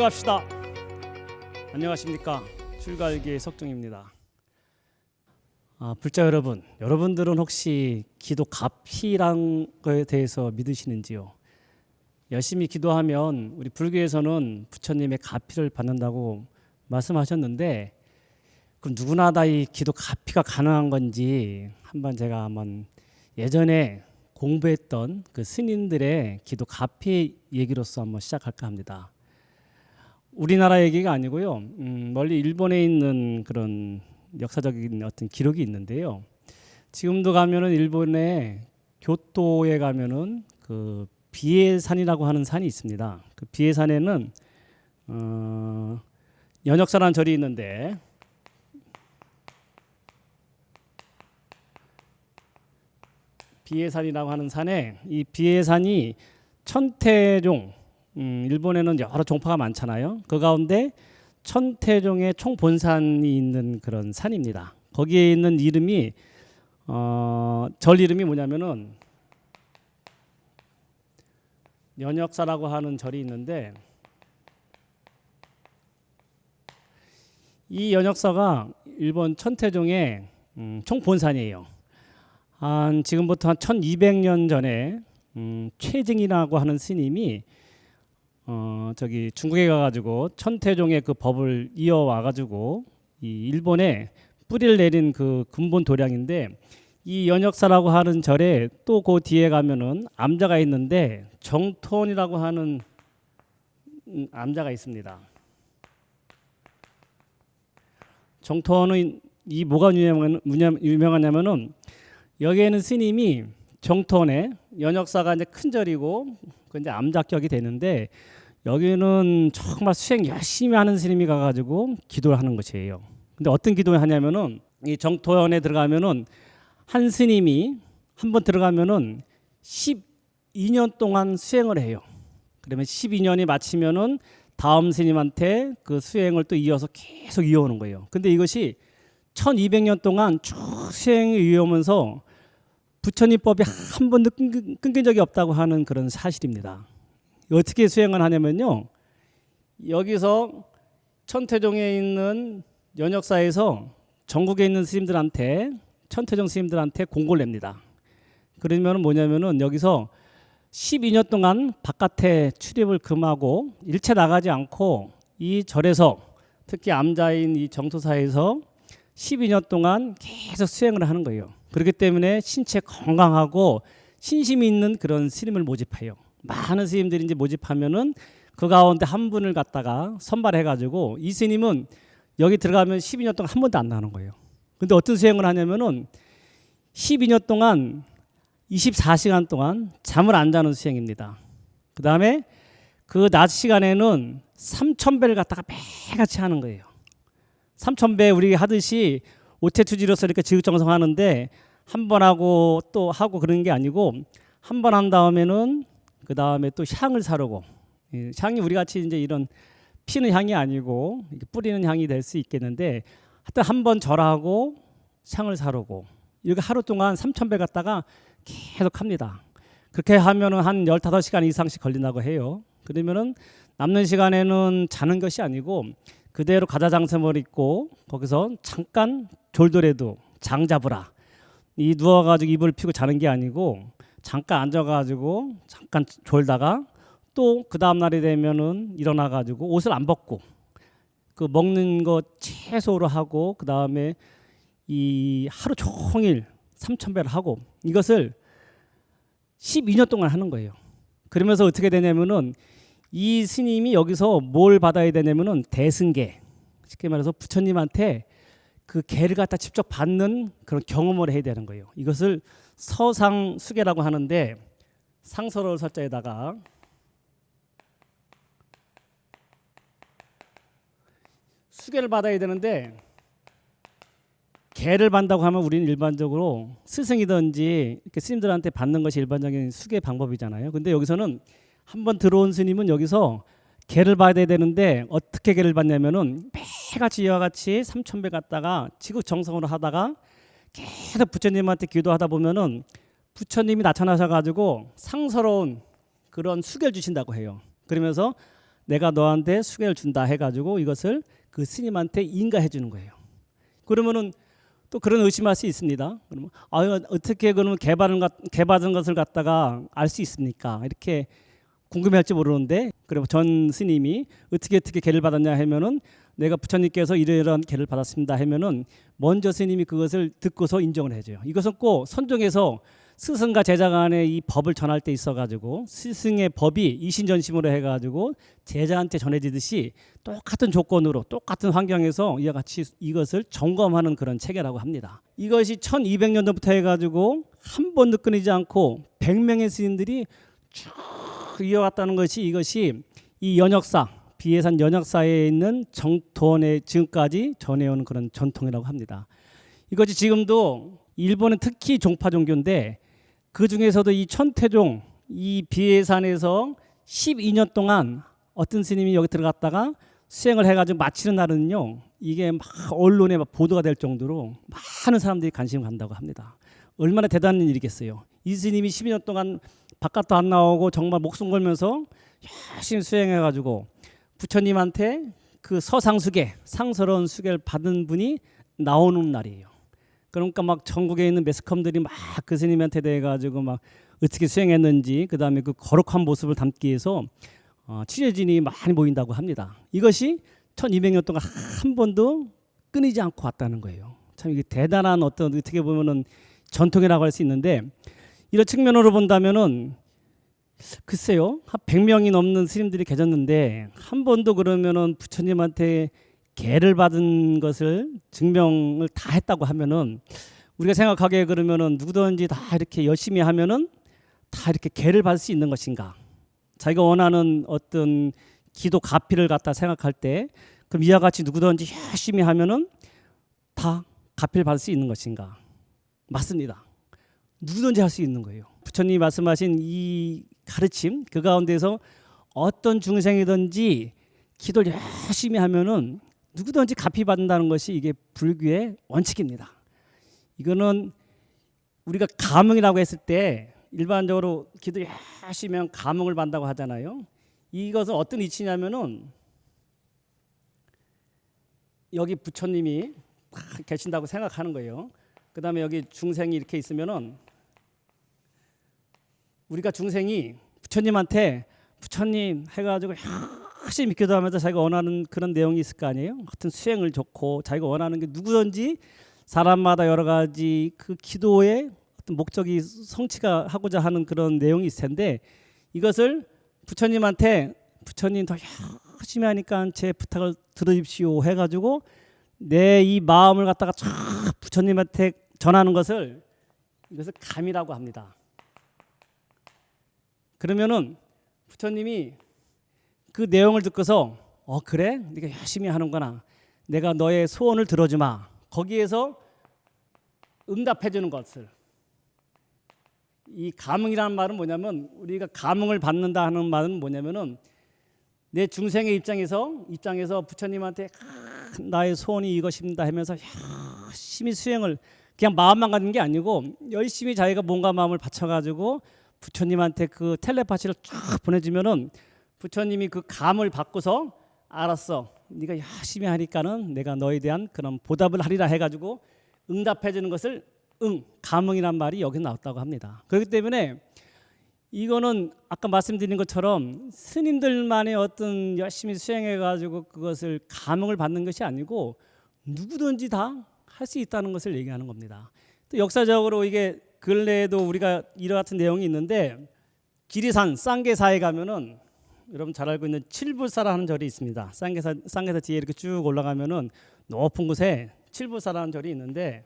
기도합시다. 안녕하십니까, 출가일기의 석중입니다. 불자 여러분, 여러분들은 혹시 기도 값이란 거에 대해서 믿으시는지요? 열심히 기도하면 우리 불교에서는 부처님의 가피를 받는다고 말씀하셨는데, 그럼 누구나 다 이 기도 가피가 가능한 건지 한번 예전에 공부했던 그 스님들의 기도 가피 얘기로서 한번 시작할까 합니다. 우리나라 얘기가 아니고요. 멀리 일본에 있는 그런 역사적인 어떤 기록이 있는데요. 지금도 가면은 일본의 교토에 가면은 그 비에산이라고 하는 산이 있습니다. 그 비에산에는 연역사라는 절이 있는데, 비에산이라고 하는 산에, 이 비에산이 천태종, 일본에는 여러 종파가 많잖아요. 그 가운데 천태종의 총본산이 있는 그런 산입니다. 거기에 있는 이름이 절 이름이 뭐냐면은 연역사라고 하는 절이 있는데, 이 연역사가 일본 천태종의 총본산이에요. 지금부터 한 1200년 전에 최증이라고 하는 스님이 저기 중국에 가가지고 천태종의 그 법을 이어와가지고 이 일본에 뿌리를 내린 그 근본 도량인데, 이 연역사라고 하는 절에 또 그 뒤에 가면은 암자가 있는데 정토원이라고 하는 암자가 있습니다. 정토원은 이 뭐가 유명하냐면은, 여기에는 스님이 정토원에 연역사가 이제 큰 절이고 그 이제 암자격이 되는데, 여기는 정말 수행 열심히 하는 스님이 가가지고 기도를 하는 것이에요. 근데 어떤 기도를 하냐면은, 이 정토원에 들어가면은 한 스님이 한번 들어가면은 12년 동안 수행을 해요. 그러면 12년이 마치면은 다음 스님한테 그 수행을 또 이어서 계속 이어오는 거예요. 근데 이것이 1200년 동안 쭉 수행이 이어오면서 부처님 법이 한 번도 끊긴 적이 없다고 하는 그런 사실입니다. 어떻게 수행을 하냐면요, 여기서 천태종에 있는 연역사에서 전국에 있는 스님들한테, 천태종 스님들한테 공고를 냅니다. 그러면 뭐냐면은, 여기서 12년 동안 바깥에 출입을 금하고 일체 나가지 않고 이 절에서, 특히 암자인 이 정토사에서 12년 동안 계속 수행을 하는 거예요. 그렇기 때문에 신체 건강하고 신심이 있는 그런 스님을 모집해요. 많은 스님들이 이제 모집하면은 그 가운데 한 분을 갖다가 선발해가지고, 이 스님은 여기 들어가면 12년 동안 한 번도 안 나가는 거예요. 근데 어떤 수행을 하냐면은 12년 동안 24시간 동안 잠을 안 자는 수행입니다. 그 다음에 그 낮 시간에는 3000배를 갖다가 매같이 하는 거예요. 3000배 우리 하듯이 오태투지로서 이렇게 지극정성 하는데, 한 번 하고 또 하고 그런 게 아니고, 한 번 한 다음에는 그 다음에 또 향을 사르고, 향이 우리 같이 이제 이런 피는 향이 아니고 뿌리는 향이 될 수 있겠는데, 하여튼 한 번 절하고 향을 사르고, 이렇게 하루 동안 3000배 갖다가 계속 합니다. 그렇게 하면은 한 15시간 이상씩 걸린다고 해요. 그러면은 남는 시간에는 자는 것이 아니고 그대로 가자장섬을 입고 거기서 잠깐 졸더라도 장 잡으라, 이 누워가지고 이불을 펴고 자는 게 아니고 잠깐 앉아가지고 잠깐 졸다가 또 그 다음 날이 되면은 일어나가지고 옷을 안 벗고 그 먹는 거 채소로 하고, 그 다음에 이 하루 종일 3000배를 하고, 이것을 12년 동안 하는 거예요. 그러면서 어떻게 되냐면은, 이 스님이 여기서 뭘 받아야 되냐면은 대승계, 쉽게 말해서 부처님한테 그 계를 갖다 직접 받는 그런 경험을 해야 되는 거예요. 이것을 서상수계라고 하는데, 상서로울 설자에다가 수계를 받아야 되는데, 계를 받는다고 하면 우리는 일반적으로 스승이든지 이렇게 스님들한테 받는 것이 일반적인 수계 방법이잖아요. 근데 여기서는 한번 들어온 스님은 여기서 계를 받아야 되는데, 어떻게 계를 받냐면은 매같이 이와 같이 3000배 갖다가 지극정성으로 하다가 계속 부처님한테 기도하다 보면은 부처님이 나타나셔 가지고 상서로운 그런 수계를 주신다고 해요. 그러면서 내가 너한테 수계를 준다 해가지고 이것을 그 스님한테 인가해 주는 거예요. 그러면은 또 그런 의심할 수 있습니다. 그러면 어떻게 그러면 개받은 것을 갖다가 알 수 있습니까? 이렇게 궁금해할지 모르는데, 그리고 전 스님이 어떻게 개를 받았냐 하면은 내가 부처님께서 이러이러한 개를 받았습니다 하면은 먼저 스님이 그것을 듣고서 인정을 해줘요. 이것은 꼭 선종에서 스승과 제자 간에 이 법을 전할 때 있어가지고 스승의 법이 이신전심으로 해가지고 제자한테 전해지듯이 똑같은 조건으로 똑같은 환경에서 이와 같이 이것을 점검하는 그런 체계라고 합니다. 이것이 1200년도부터 해가지고 한 번도 끊이지 않고 100명의 스님들이 쭉 이어왔다는 것이, 이것이 이 연역사, 비해산 연역사에 있는 정토원에 지금까지 전해오는 그런 전통이라고 합니다. 이것이 지금도 일본은 특히 종파 종교인데, 그 중에서도 이 천태종, 이 비해산에서 12년 동안 어떤 스님이 여기 들어갔다가 수행을 해가지고 마치는 날은요, 이게 막 언론에 막 보도가 될 정도로 많은 사람들이 관심을 갖는다고 합니다. 얼마나 대단한 일이겠어요. 이 스님이 12년 동안 바깥도 안 나오고 정말 목숨 걸면서 열심히 수행해가지고 부처님한테 그 서상수계, 상스러운 수계를 받은 분이 나오는 날이에요. 그러니까 막 전국에 있는 매스컴들이 막 그 스님한테 대해 가지고 막 어떻게 수행했는지, 그 다음에 그 거룩한 모습을 담기 위해서 취재진이 많이 모인다고 합니다. 이것이 1200년 동안 한 번도 끊이지 않고 왔다는 거예요. 참 이게 대단한 어떤, 어떻게 보면은 전통이라고 할 수 있는데, 이런 측면으로 본다면은 글쎄요, 한 100명이 넘는 스님들이 계셨는데 한 번도 그러면은 부처님한테 계를 받은 것을 증명을 다 했다고 하면은, 우리가 생각하기에 그러면은 누구든지 다 이렇게 열심히 하면은 다 이렇게 계를 받을 수 있는 것인가? 자기가 원하는 어떤 기도 가피를 갖다 생각할 때 그럼 이와 같이 누구든지 열심히 하면은 다 가피를 받을 수 있는 것인가? 맞습니다. 누구든지 할 수 있는 거예요. 부처님이 말씀하신 이 가르침, 그 가운데서 어떤 중생이든지 기도를 열심히 하면은 누구든지 갚이 받는다는 것이 이게 불교의 원칙입니다. 이거는 우리가 감응이라고 했을 때 일반적으로 기도 열심히 하면 감응을 받는다고 하잖아요. 이것은 어떤 이치냐면은 여기 부처님이 계신다고 생각하는 거예요. 그 다음에 여기 중생이 이렇게 있으면은 우리가 중생이 부처님한테 부처님 해가지고 열심히 기도하면서 자기가 원하는 그런 내용이 있을 거 아니에요. 하여튼 수행을 좋고 자기가 원하는 게 누구든지 사람마다 여러 가지 그 기도의 어떤 목적이 성취가 하고자 하는 그런 내용이 있을 텐데, 이것을 부처님한테 부처님 더 열심히 하니까 제 부탁을 들으십시오 해가지고 내 이 마음을 갖다가 쫙 부처님한테 전하는 것을, 이것을 감이라고 합니다. 그러면은 부처님이 그 내용을 듣고서 그래? 네가 열심히 하는구나. 내가 너의 소원을 들어주마. 거기에서 응답해 주는 것을, 이 감응이라는 말은 뭐냐면, 우리가 감응을 받는다 하는 말은 뭐냐면은 내 중생의 입장에서 부처님한테 나의 소원이 이것입니다 하면서 열심히 수행을 그냥 마음만 갖는 게 아니고 열심히 자기가 몸과 마음을 바쳐가지고 부처님한테 그 텔레파시를 쫙 보내주면은 부처님이 그 감을 받고서 알았어, 네가 열심히 하니까는 내가 너에 대한 그런 보답을 하리라 해가지고 응답해 주는 것을 감응이란 말이 여기 나왔다고 합니다. 그렇기 때문에 이거는 아까 말씀드린 것처럼 스님들만의 어떤 열심히 수행해가지고 그것을 감응을 받는 것이 아니고 누구든지 다 할 수 있다는 것을 얘기하는 겁니다. 또 역사적으로 이게 근래에도 우리가 이와 같은 내용이 있는데, 지리산 쌍계사에 가면은 여러분 잘 알고 있는 칠불사라는 절이 있습니다. 쌍계사 뒤에 이렇게 쭉 올라가면은 높은 곳에 칠불사라는 절이 있는데,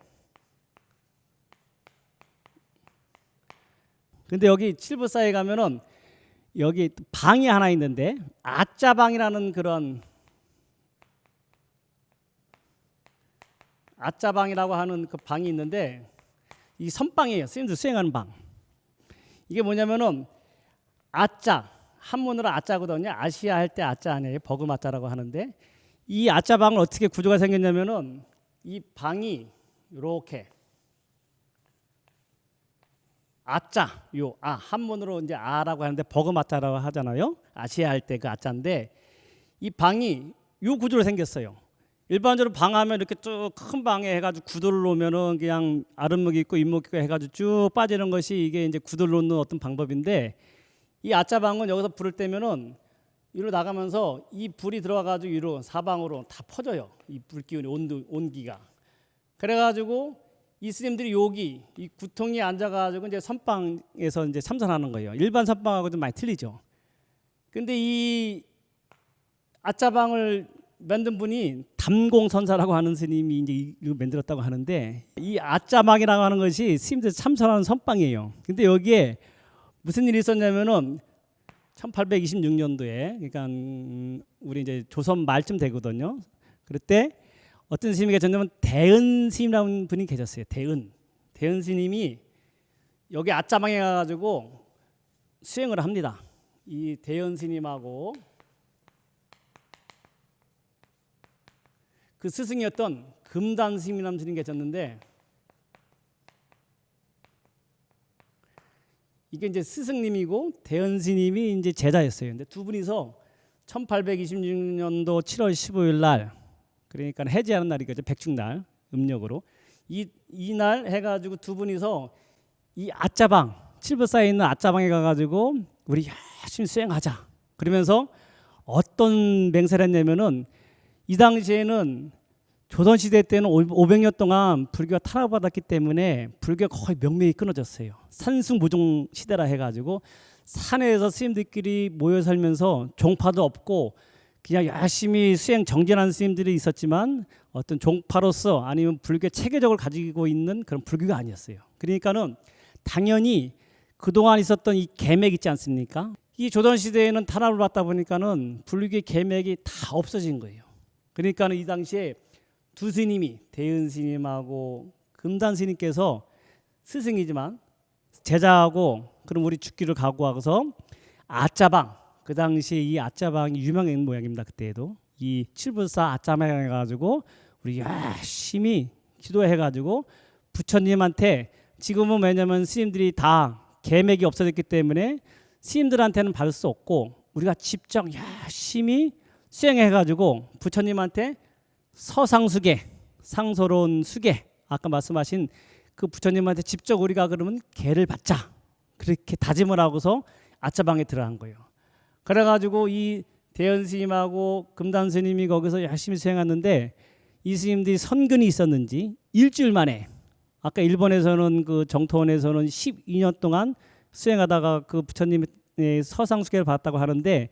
근데 여기 칠불사에 가면은 여기 방이 하나 있는데 아짜방이라는 그런 아짜방이라고 하는 그 방이 있는데, 이 선방이에요. 스님들 수행하는 방. 이게 뭐냐면은 아짜, 한문으로 아짜거든요. 아시아 할 때 아짜 아니에요. 버그마짜라고 하는데, 이 아짜방은 어떻게 구조가 생겼냐면은 이 방이 이렇게 아짜, 한문으로 이제 아라고 하는데 버그마짜라고 하잖아요. 아시아 할 때 그 아짜인데, 이 방이 요 구조로 생겼어요. 일반적으로 방하면 이렇게 쭉 큰 방에 해가지고 구도를 놓으면은 그냥 아랫목이 있고 윗목이 있고 해가지고 쭉 빠지는 것이 이게 이제 구도를 놓는 어떤 방법인데, 이 아짜방은 여기서 불을 떼면은 위로 나가면서 이 불이 들어가가지고 위로 사방으로 다 퍼져요. 이 불기운이 온기가. 그래가지고 이 스님들이 여기 이 구통에 앉아가지고 이제 선방에서 이제 참선하는 거예요. 일반 선방하고 좀 많이 틀리죠. 근데 이 아짜방을 만든 분이 담공선사라고 하는 스님이 이제 이거 만들었다고 하는데, 이 아짜방이라고 하는 것이 스님들 참선하는 선방이에요. 근데 여기에 무슨 일이 있었냐면은 1826년도에, 그러니까 우리 이제 조선 말쯤 되거든요. 그럴 때 어떤 스님이 계셨냐면 대은 스님이라는 분이 계셨어요. 대은 스님이 여기 아짜방에 가가지고 수행을 합니다. 이 대은 스님하고 그 스승이었던 금단 스님이라는 스님이 계셨는데, 이게 이제 스승님이고 대은 스님이 이제 제자였어요. 근데 두 분이서 1826년도 7월 15일 날, 그러니까 해제하는 날이겠죠. 백중날 음력으로 이날 해가지고 두 분이서 이 아짜방, 칠부사에 있는 아짜방에 가가지고 우리 열심히 수행하자. 그러면서 어떤 맹세를 했냐면은, 이 당시에는 조선시대 때는 500년 동안 불교가 타락받았기 때문에 불교가 거의 명맥이 끊어졌어요. 산승무종 시대라 해가지고 산에서 스님들끼리 모여 살면서 종파도 없고 그냥 열심히 수행 정진하는 스님들이 있었지만 어떤 종파로서 아니면 불교 체계적으로 가지고 있는 그런 불교가 아니었어요. 그러니까는 당연히 그동안 있었던 이 계맥 있지 않습니까? 이 조선시대에는 타락을 받다 보니까는 불교의 계맥이 다 없어진 거예요. 그러니까는 이 당시에 두 스님이, 대은 스님하고 금단 스님께서 스승이지만 제자하고 그럼 우리 죽기를 각오하고서 아짜방, 그 당시에 이 아짜방이 유명한 모양입니다. 그때에도 이 칠불사 아짜방에 가지고 우리 열심히 기도해가지고 부처님한테, 지금은 왜냐면 스님들이 다 계맥이 없어졌기 때문에 스님들한테는 받을 수 없고 우리가 직접 열심히 수행해가지고 부처님한테 서상수계, 상소로운 수계, 아까 말씀하신 그 부처님한테 직접 우리가 그러면 계를 받자, 그렇게 다짐을 하고서 아짜방에 들어간 거예요. 그래가지고 이 대연 스님하고 금단 스님이 거기서 열심히 수행했는데, 이 스님들이 선근이 있었는지 일주일 만에, 아까 일본에서는 그 정토원에서는 12년 동안 수행하다가 그 부처님의 서상수계를 받았다고 하는데,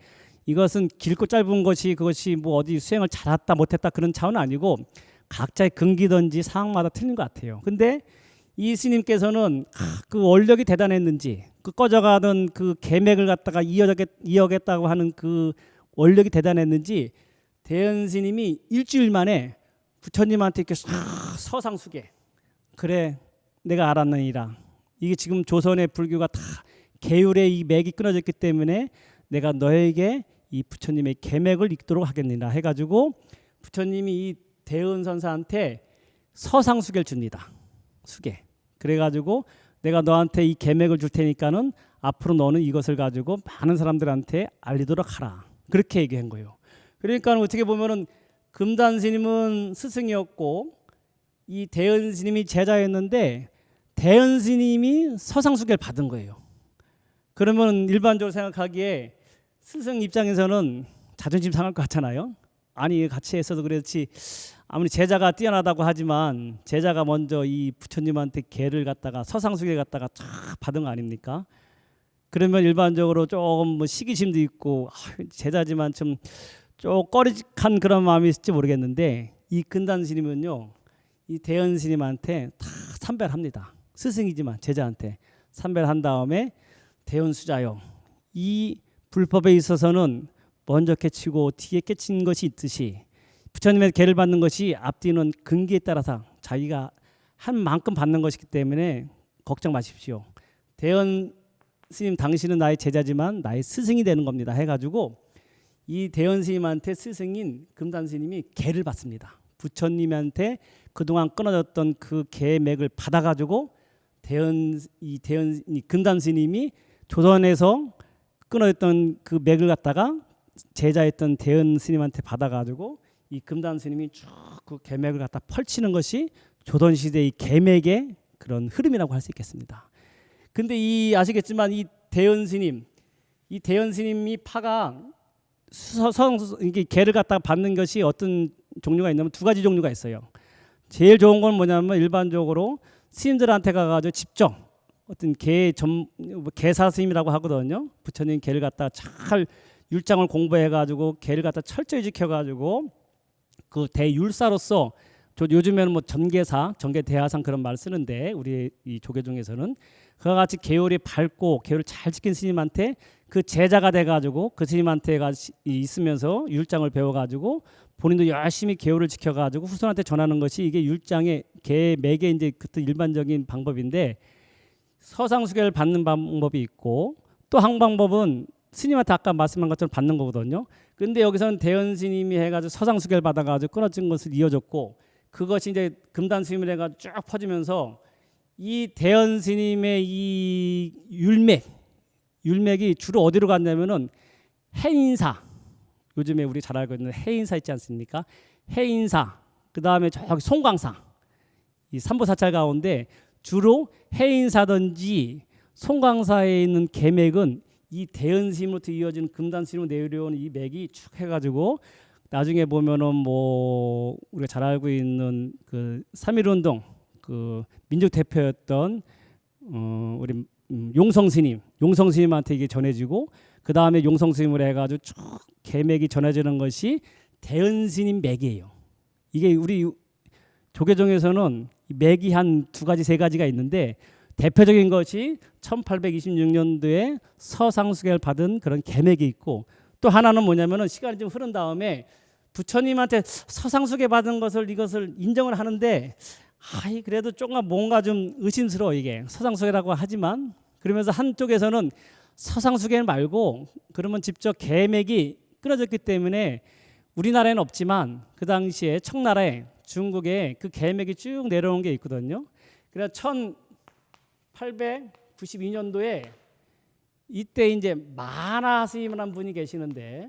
이것은 길고 짧은 것이 그것이 뭐 어디 수행을 잘했다 못했다 그런 차원은 아니고 각자의 근기든지 상황마다 틀린 것 같아요. 근데 이 스님께서는 그 원력이 대단했는지, 그 꺼져가던 그 계맥을 갖다가 이어겠다고 하는 그 원력이 대단했는지, 대연 스님이 일주일 만에 부처님한테 이렇게 서상수계, 그래 내가 알았느니라, 이게 지금 조선의 불교가 다 계율의 이 맥이 끊어졌기 때문에 내가 너에게 이 부처님의 계맥을 읽도록 하겠느니라 해가지고 부처님이 이 대은 선사한테 서상수계를 줍니다. 수계. 그래가지고 내가 너한테 이 계맥을 줄 테니까는 앞으로 너는 이것을 가지고 많은 사람들한테 알리도록 하라. 그렇게 얘기한 거예요. 그러니까 어떻게 보면은 금단 스님은 스승이었고 이 대은 스님이 제자였는데, 대은 스님이 서상수계를 받은 거예요. 그러면 일반적으로 생각하기에 스승 입장에서는 자존심 상할 것 같잖아요. 아니 같이 했어도 그렇지, 아무리 제자가 뛰어나다고 하지만 제자가 먼저 이 부처님한테 계를 갖다가 서상수계 갖다가 쫙 받은 거 아닙니까? 그러면 일반적으로 조금 뭐 시기심도 있고 제자지만 좀 꺼리직한 그런 마음이 있을지 모르겠는데, 이 근단 스님은요 이 대연 스님한테 다 삼별합니다. 스승이지만 제자한테 삼별한 다음에 대연 수자요, 이 불법에 있어서는 먼저 깨치고 뒤에 깨친 것이 있듯이 부처님의 계를 받는 것이 앞뒤는 근기에 따라서 자기가 한 만큼 받는 것이기 때문에 걱정 마십시오. 대연 스님 당신은 나의 제자지만 나의 스승이 되는 겁니다 해가지고 이 대연 스님한테 스승인 금단 스님이 계를 받습니다. 부처님한테 그동안 끊어졌던 그 계맥을 받아가지고 금단 스님이 조선에서 끊어졌던 그 맥을 갖다가 제자였던 대은 스님한테 받아가지고 이 금단 스님이 쭉 그 계맥을 갖다 펼치는 것이 조선 시대의 계맥의 그런 흐름이라고 할 수 있겠습니다. 근데 이 아시겠지만 이 대은 스님이 파가 이게 계를 갖다가 받는 것이 어떤 종류가 있냐면 두 가지 종류가 있어요. 제일 좋은 건 뭐냐면 일반적으로 스님들한테 가가지고 직접 어떤 계사 스님이라고 하거든요. 부처님 계를 갖다 잘 율장을 공부해가지고 계를 갖다 철저히 지켜가지고 그 대율사로서 요즘에는 뭐 전계사, 전계대하상 그런 말 쓰는데 우리 이 조계 중에서는 그와 같이 계율이 밝고 계율을 잘 지킨 스님한테 그 제자가 돼가지고 그 스님한테 있으면서 율장을 배워가지고 본인도 열심히 계율을 지켜가지고 후손한테 전하는 것이 이게 율장의 계맥의 이제 그때 일반적인 방법인데 서상수계를 받는 방법이 있고 또 한 방법은 스님한테 아까 말씀한 것처럼 받는 거거든요. 근데 여기서는 대은 스님이 해가지고 서상수계를 받아가지고 끊어진 것을 이어줬고 그것이 이제 금단 스님을 해가지고 쭉 퍼지면서 이 대은 스님의 이 율맥이 주로 어디로 갔냐면은 해인사, 요즘에 우리 잘 알고 있는 해인사 있지 않습니까? 해인사, 그 다음에 저기 송광사, 이 삼부사찰 가운데 주로 해인사든지 송광사에 있는 계맥은 이 대은 스님으로부터 이어지는 금단 스님으로 내려오는 이 맥이 쭉 해가지고 나중에 보면은 뭐 우리가 잘 알고 있는 그 3.1운동 그 민족 대표였던 우리 용성 스님한테 이게 전해지고 그 다음에 용성 스님을 해가지고 쭉 계맥이 전해지는 것이 대은 스님 맥이에요. 이게 우리 조계종에서는 맥이 한 두 가지 세 가지가 있는데 대표적인 것이 1826년도에 서상수계를 받은 그런 계맥이 있고 또 하나는 뭐냐면은 시간이 좀 흐른 다음에 부처님한테 서상수계 받은 이것을 인정을 하는데 그래도 조금 뭔가 좀 의심스러워 이게 서상수계라고 하지만 그러면서 한쪽에서는 서상수계 말고 그러면 직접 계맥이 끊어졌기 때문에 우리나라에는 없지만 그 당시에 청나라에 중국에 그 계맥이 쭉 내려온 게 있거든요. 그래서 1892년도에 이때 이제 만화 스님이라는 분이 계시는데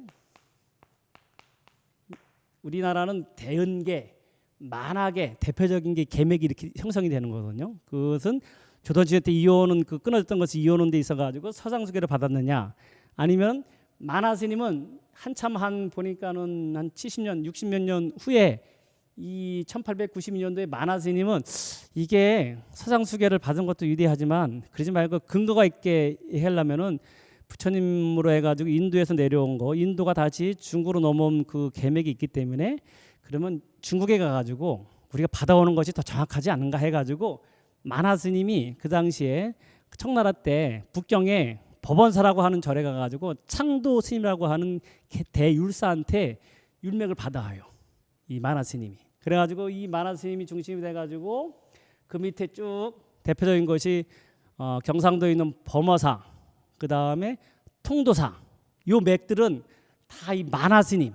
우리나라는 대은계, 만화계 대표적인 게 계맥이 이렇게 형성이 되는 거거든요. 그것은 조선시대 때 이어오는 그 끊어졌던 것이 이어오는 데 있어가지고 서상수계를 받았느냐 아니면 만화 스님은 한참 보니까는 한 70년, 60몇 년 후에 이 1892년도에 만화 스님은 이게 서상수계를 받은 것도 위대하지만 그러지 말고 근거가 있게 하려면은 부처님으로 해가지고 인도에서 내려온 거 인도가 다시 중국으로 넘어온 그 계맥이 있기 때문에 그러면 중국에 가가지고 우리가 받아오는 것이 더 정확하지 않은가 해가지고 만화 스님이 그 당시에 청나라 때 북경에 법원사라고 하는 절에 가가지고 창도 스님이라고 하는 대율사한테 율맥을 받아와요. 이 만화 스님이. 그래가지고 이 만화 스님이 중심이 돼가지고 그 밑에 쭉 대표적인 것이 경상도에 있는 범어사, 그 다음에 통도사, 요 맥들은 다 이 만화 스님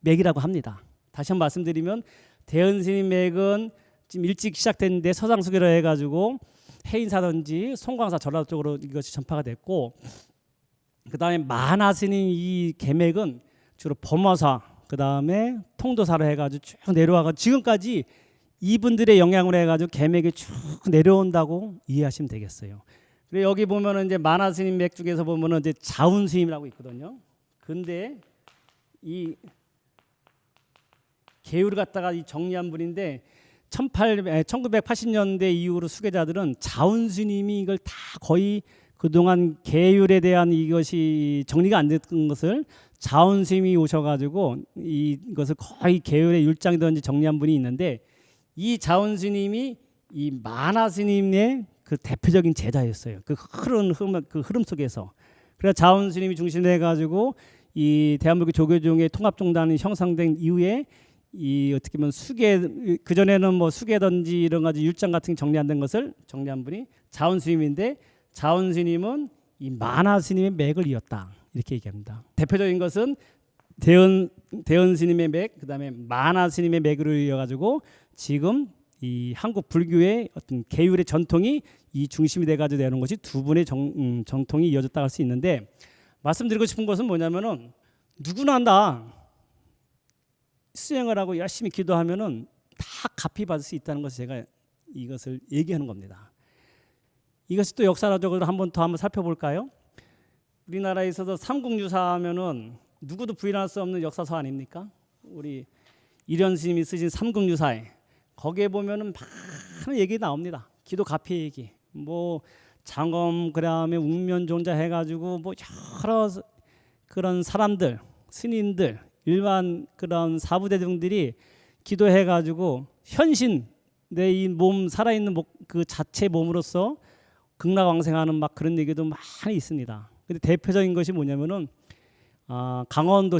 맥이라고 합니다. 다시 한번 말씀드리면 대은 스님 맥은 지금 일찍 시작됐는데 서상수계로 해가지고 해인사든지 송광사 전라도 쪽으로 이것이 전파가 됐고 그 다음에 만화 스님 이 계맥은 주로 범어사 그 다음에 통도사로 해가지고 쭉 내려와가지고 지금까지 이분들의 영향으로 해가지고 계맥이 쭉 내려온다고 이해하시면 되겠어요. 그리고 여기 보면은 이제 만화 스님 맥 중에서 보면은 이제 자운 스님이라고 있거든요. 근데 이 계율을 갖다가 이 정리한 분인데 1980년대 이후로 수계자들은 자운 스님이 이걸 다 거의 그동안 계율에 대한 이것이 정리가 안 됐던 것을 자운 스님이 오셔가지고 이것을 거의 계율의 율장이든지 정리한 분이 있는데 이 자운 스님이 이 만화 스님의 그 대표적인 제자였어요. 그 흐름 속에서. 그래서 자운 스님이 중심해가지고 이 대한민국 조계종의 통합종단이 형성된 이후에 이 어떻게 보면 수계 그 전에는 뭐 수계든지 이런 가지 율장 같은 게 정리 안 된 것을 정리한 분이 자운 스님인데 자운 스님은 이 만화 스님의 맥을 이었다 이렇게 얘기합니다. 대표적인 것은 대은 스님의 맥, 그다음에 만화 스님의 맥으로 이어가지고 지금 이 한국 불교의 어떤 계율의 전통이 이 중심이 돼가지고 되는 것이 두 분의 정통이 이어졌다 할 수 있는데 말씀드리고 싶은 것은 뭐냐면은 누구나 다 수행을 하고 열심히 기도하면은 다 갚이 받을 수 있다는 것을 제가 이것을 얘기하는 겁니다. 이것이 또 역사적으로 한번 살펴볼까요? 우리나라에 있어서 삼국유사하면은 누구도 부인할 수 없는 역사서 아닙니까? 우리 이련 스님이 쓰신 삼국유사에 거기에 보면은 많은 얘기 나옵니다. 기도 갚이 얘기, 뭐 장엄 그다음에 웅면종자 해가지고 뭐 여러 그런 사람들, 스님들, 일반 그런 사부대중들이 기도해가지고 현신 내 이 몸 살아있는 그 자체 몸으로서 극락왕생하는 막 그런 얘기도 많이 있습니다. 근데 대표적인 것이 뭐냐면은 강원도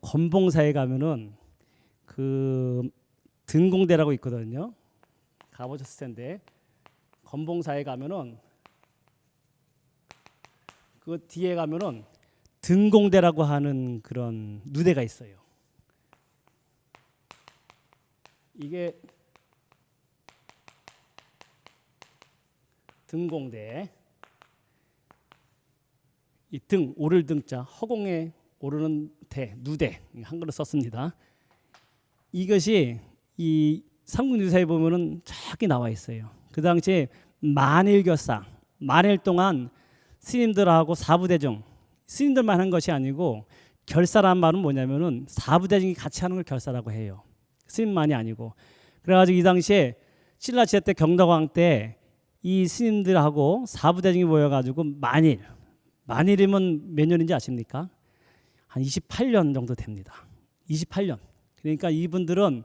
건봉사에 가면은 그 등공대라고 있거든요. 가보셨을 텐데 건봉사에 가면은 그 뒤에 가면은 등공대라고 하는 그런 누대가 있어요. 이게 등공대, 이 등 오를 등자 허공에 오르는 대 누대 한글로 썼습니다. 이것이 이 삼국유사에 보면은 저기 나와 있어요. 그 당시에 만일결사, 만일 동안 스님들하고 사부대중, 스님들만 한 것이 아니고 결사란 말은 뭐냐면은 사부대중이 같이 하는 걸 결사라고 해요. 스님만이 아니고. 그래가지고 이 당시에 신라시대 때 경덕왕 때 이 스님들하고 사부대중이 모여가지고 만일이면 몇 년인지 아십니까? 한 28년 정도 됩니다. 28년. 그러니까 이분들은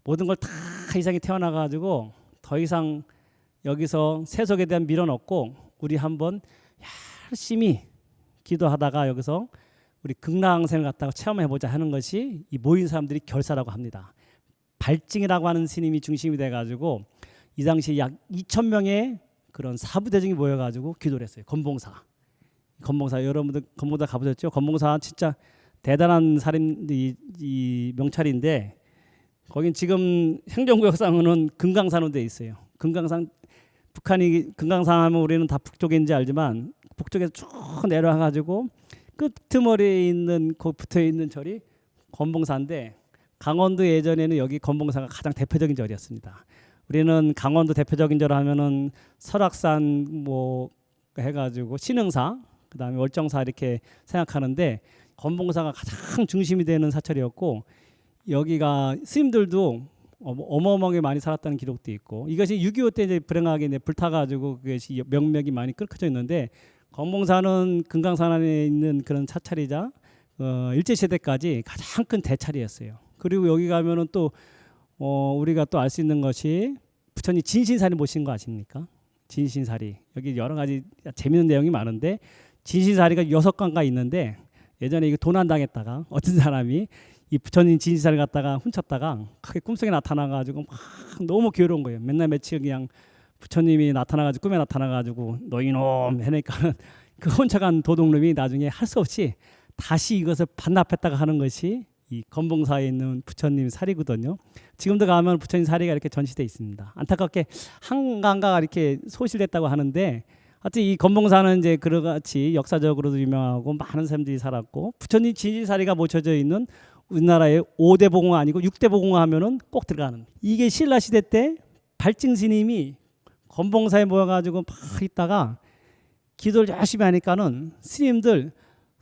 모든 걸 다 이상이 태어나가지고 더 이상 여기서 세속에 대한 미련 없고 우리 한번 열심히 기도하다가 여기서 우리 극락왕생을 갖다가 체험해보자 하는 것이 이 모인 사람들이 결사라고 합니다. 발증이라고 하는 스님이 중심이 돼가지고 이 당시 약 2,000명의 그런 사부대중이 모여가지고 기도를 했어요. 건봉사 여러분들 건봉사 가보셨죠? 건봉사 진짜 대단한 이 명찰인데 거긴 지금 행정구역상으로는 금강산으로 돼 있어요. 북한이 금강산 하면 우리는 다 북쪽인지 알지만 북쪽에서 쭉 내려와가지고 끄트머리에 있는 붙어 있는 절이 건봉사인데 강원도 예전에는 여기 건봉사가 가장 대표적인 절이었습니다. 우리는 강원도 대표적인 절 하면은 설악산 뭐 해가지고 신흥사 그다음에 월정사 이렇게 생각하는데 건봉사가 가장 중심이 되는 사찰이었고 여기가 스님들도 어마어마하게 많이 살았다는 기록도 있고 이것이 6.25 때 이제 불행하게 이제 불타가지고 그것이 명맥이 많이 끊겨져 있는데 건봉사는 금강산 안에 있는 그런 사찰이자 일제시대까지 가장 큰 대찰이었어요. 그리고 여기 가면은 또 우리가 또 알 수 있는 것이 부처님 진신사리 모신 거 아십니까? 진신사리 여기 여러 가지 재밌는 내용이 많은데 진신사리가 6관가 있는데 예전에 이거 도난당했다가 어떤 사람이 이 부처님 진신사를 갖다가 훔쳤다가 크게 꿈속에 나타나가지고 막 너무 괴로운 거예요. 맨날 며칠 그냥 부처님이 나타나가지고 꿈에 나타나가지고 너 이놈 해니까는 그 훔쳐간 도둑놈이 나중에 할 수 없이 다시 이것을 반납했다가 하는 것이 이 건봉사에 있는 부처님 사리거든요. 지금도 가면 부처님 사리가 이렇게 전시돼 있습니다. 안타깝게 한강가가 이렇게 소실됐다고 하는데 하여튼 이 건봉사는 이제 그러같이 역사적으로도 유명하고 많은 사람들이 살았고 부처님 진실사리가 모셔져 있는 우리나라의 5대 보공화 아니고 6대 보공화 하면은 꼭 들어가는 이게 신라 시대 때 발증 스님이 건봉사에 모여가지고 막 있다가 기도를 열심히 하니까는 스님들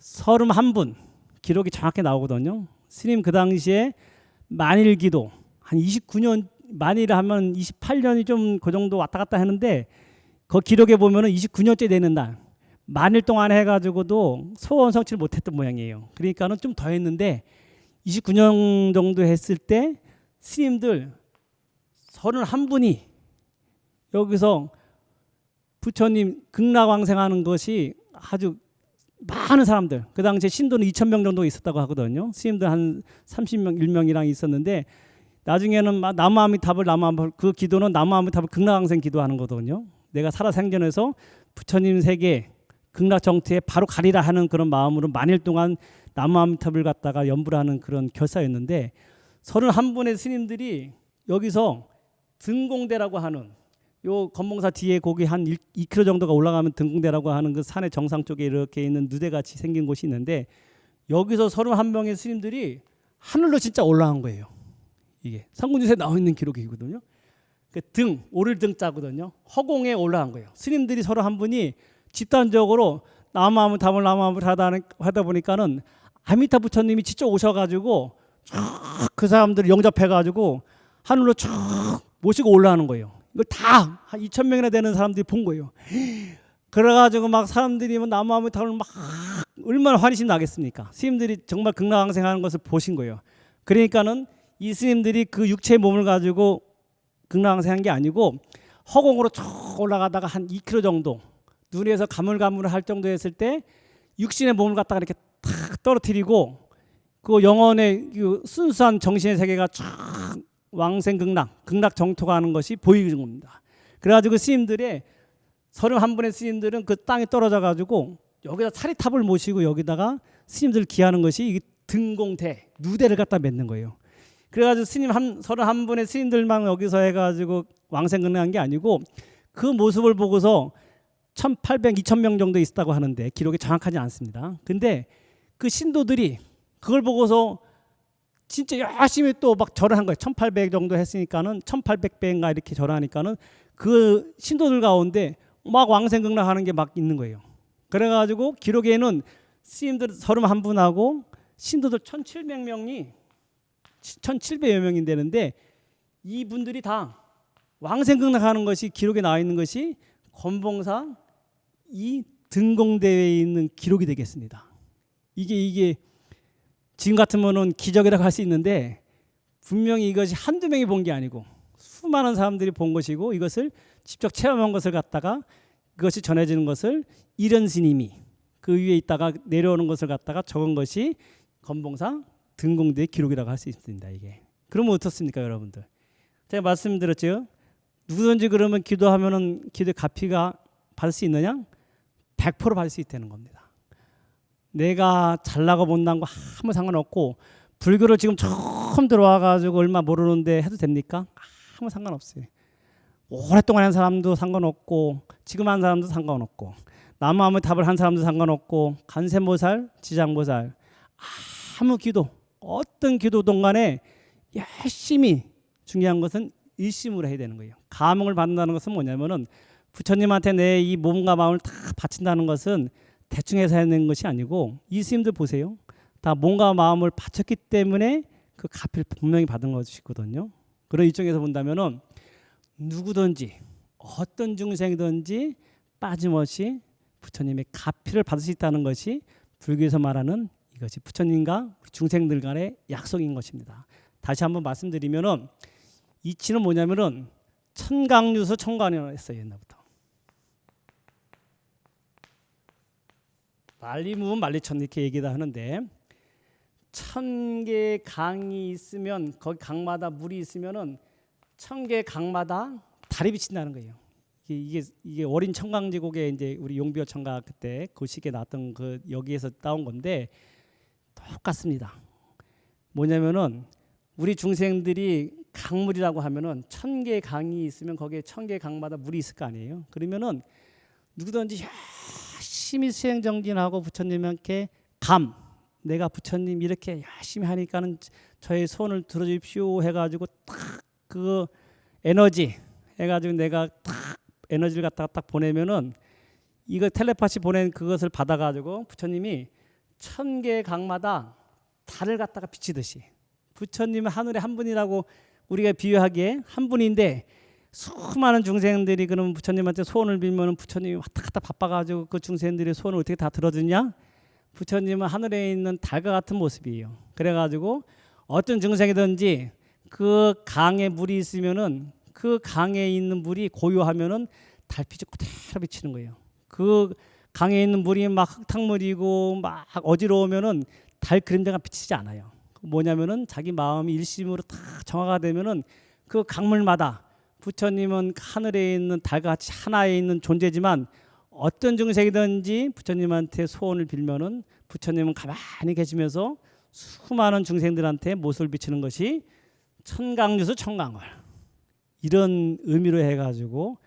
31분 기록이 정확히 나오거든요. 스님 그 당시에 만일 기도 한 29년 만일 하면 28년이 좀 그 정도 왔다 갔다 하는데 그 기록에 보면은 29년째 되는 날 만일 동안 해가지고도 소원 성취를 못했던 모양이에요. 그러니까는 좀 더 했는데 29년 정도 했을 때 스님들 31분이 여기서 부처님 극락왕생하는 것이 아주 많은 사람들 그 당시에 신도는 2,000명 정도 있었다고 하거든요. 스님들 한 30명 1명이랑 있었는데 나중에는 나무아미탑을 그 기도는 나무아미탑을 극락왕생 기도하는 거거든요. 내가 살아생전에서 부처님 세계 극락 정토에 바로 가리라 하는 그런 마음으로 만일 동안 나무아미탑을 갖다가 연부를 하는 그런 결사였는데 31분의 스님들이 여기서 등공대라고 하는 요 건봉사 뒤에 거기 한 2km 정도가 올라가면 등공대라고 하는 그 산의 정상 쪽에 이렇게 있는 누대같이 생긴 곳이 있는데 여기서 31명의 스님들이 하늘로 진짜 올라간 거예요. 이게 삼군지서에 나와 있는 기록이거든요. 그 등, 오를 등자거든요. 허공에 올라간 거예요. 스님들이 31분이 집단적으로 나무아무 답을 하다 보니까는 아미타 부처님이 직접 오셔가지고 그 사람들을 영접해가지고 하늘로 쭉 모시고 올라가는 거예요. 이걸 다 한 2,000명이나 되는 사람들이 본 거예요. 그래가지고 막 사람들이 나무아무 답을 막 얼마나 환희심 나겠습니까? 스님들이 정말 극락왕생하는 것을 보신 거예요. 그러니까는 이 스님들이 그 육체의 몸을 가지고 극락왕생한 게 아니고 허공으로 쭉 올라가다가 한 2km 정도 눈에서 가물가물할 정도 했을 때 육신의 몸을 갖다가 이렇게 탁 떨어뜨리고 그 영혼의 그 순수한 정신의 세계가 쫙 극락 정토가 하는 것이 보이는 겁니다. 그래가지고 스님들의 31분의 스님들은 그 땅에 떨어져 가지고 여기다 사리탑을 모시고 여기다가 스님들 기하는 것이 이 등공대 누대를 갖다 맺는 거예요. 그래가지고 스님 31분의 스님들만 여기서 해가지고 왕생극락한 게 아니고 그 모습을 보고서 1,800, 2,000명 정도 있었다고 하는데 기록이 정확하지 않습니다. 근데 그 신도들이 그걸 보고서 진짜 열심히 또 막 절을 한 거예요. 1,800 정도 했으니까는 1,800배인가 이렇게 절하니까는 그 신도들 가운데 막 왕생극락하는 게 막 있는 거예요. 그래가지고 기록에는 스님들 31분하고 신도들 1,700명이 1,700여 명이 되는데 이분들이 다 왕생극락하는 것이 기록에 나와 있는 것이 건봉사 이 등공대회에 있는 기록이 되겠습니다. 이게 지금 같으면은 기적이라고 할 수 있는데 분명히 이것이 한두 명이 본 게 아니고 수많은 사람들이 본 것이고 이것을 직접 체험한 것을 갖다가 그것이 전해지는 것을 이런 스님이 그 위에 있다가 내려오는 것을 갖다가 적은 것이 건봉사 등공대의 기록이라고 할 수 있습니다. 이게 그러면 어떻습니까, 여러분들? 제가 말씀드렸죠. 누구든지 그러면 기도하면은 기도의 갚이가 받을 수 있느냐? 100% 받을 수 있다는 겁니다. 내가 잘나고 못난 거 아무 상관없고 불교를 지금 처음 들어와 가지고 얼마 모르는데 해도 됩니까? 아무 상관없어요. 오랫동안 한 사람도 상관없고 지금 한 사람도 상관없고 나무아무 답을 한 사람도 상관없고 간세모살, 지장모살 아무 기도 어떤 기도든 간에 열심히 중요한 것은 일심으로 해야 되는 거예요. 감흥을 받는다는 것은 뭐냐면은 부처님한테 내 이 몸과 마음을 다 바친다는 것은 대충 해서 하는 것이 아니고 이 스님들 보세요. 다 몸과 마음을 바쳤기 때문에 그 갚이를 분명히 받은 것이거든요. 그런 입장에서 본다면은 누구든지 어떤 중생이든지 빠짐없이 부처님의 갚이를 받을 수 있다는 것이 불교에서 말하는 이것이 부처님과 중생들 간의 약속인 것입니다. 다시 한번 말씀드리면은 이치는 뭐냐면은 천강유수 천강이라고 했어요. 옛날부터. 말리무은 말리천 이렇게 얘기도 하는데 1,000개 강이 있으면 거기 강마다 물이 있으면은 1,000개 강마다 달이 비친다는 거예요. 이게 어린 청강제국에 이제 우리 용비어 청각 그때 그 시기에 나왔던 그 여기에서 따온 건데 똑같습니다. 뭐냐면은 우리 중생들이 강물이라고 하면은 1,000개 강이 있으면 거기에 1,000개 강마다 물이 있을 거 아니에요. 그러면은 누구든지 열심히 수행 정진하고 부처님께 내가 부처님 이렇게 열심히 하니까는 저의 소원을 들어주십시오 해가지고 딱 그 에너지 해가지고 내가 딱 에너지를 갖다가 딱 보내면은 이거 텔레파시 보낸 그것을 받아가지고 부처님이 1,000개 강마다 달을 갖다가 비치듯이 부처님은 하늘에 한 분이라고 우리가 비유하기에 한 분인데 수많은 중생들이 그러면 부처님한테 소원을 빌면은 부처님이 왔다 갔다 바빠가지고 그 중생들의 소원을 어떻게 다 들어주냐? 부처님은 하늘에 있는 달과 같은 모습이에요. 그래가지고 어떤 중생이든지 그 강에 물이 있으면은 그 강에 있는 물이 고요하면은 달빛이 그대로 비치는 거예요. 그 강에 있는 물이 막 흙탕물이고 막 어지러우면은 달 그림자가 비치지 않아요. 뭐냐면은 자기 마음이 일심으로 다 정화가 되면은 그 강물마다 부처님은 하늘에 있는 달과 같이 하나에 있는 존재지만 어떤 중생이든지 부처님한테 소원을 빌면은 부처님은 가만히 계시면서 수많은 중생들한테 모습을 비치는 것이 천강유수 천강월 이런 의미로 해가지고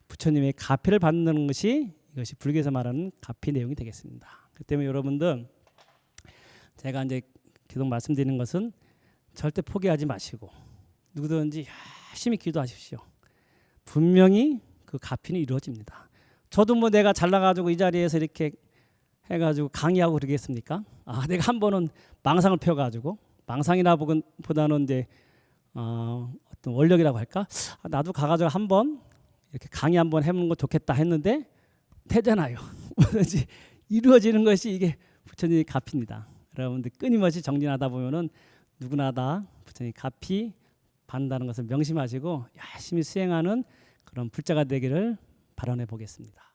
부처님의 가피를 받는 것이 이것이 불교에서 말하는 가피 내용이 되겠습니다. 그 때문에 여러분들 제가 이제 계속 말씀드리는 것은 절대 포기하지 마시고 누구든지 열심히 기도하십시오. 분명히 그 가피는 이루어집니다. 저도 뭐 내가 잘나가지고 이 자리에서 이렇게 해가지고 강의하고 그러겠습니까? 내가 한 번은 망상을 펴가지고 망상이나 보다는 이제 어떤 원력이라고 할까? 나도 가가지고 한번 이렇게 강의 한번 해보는 거 좋겠다 했는데 되잖아요. 뭐든지 이루어지는 것이 이게 부처님의 가피입니다. 여러분들 끊임없이 정진하다 보면은 누구나 다 부처님 가피 받는다는 것을 명심하시고 열심히 수행하는 그런 불자가 되기를 발언해 보겠습니다.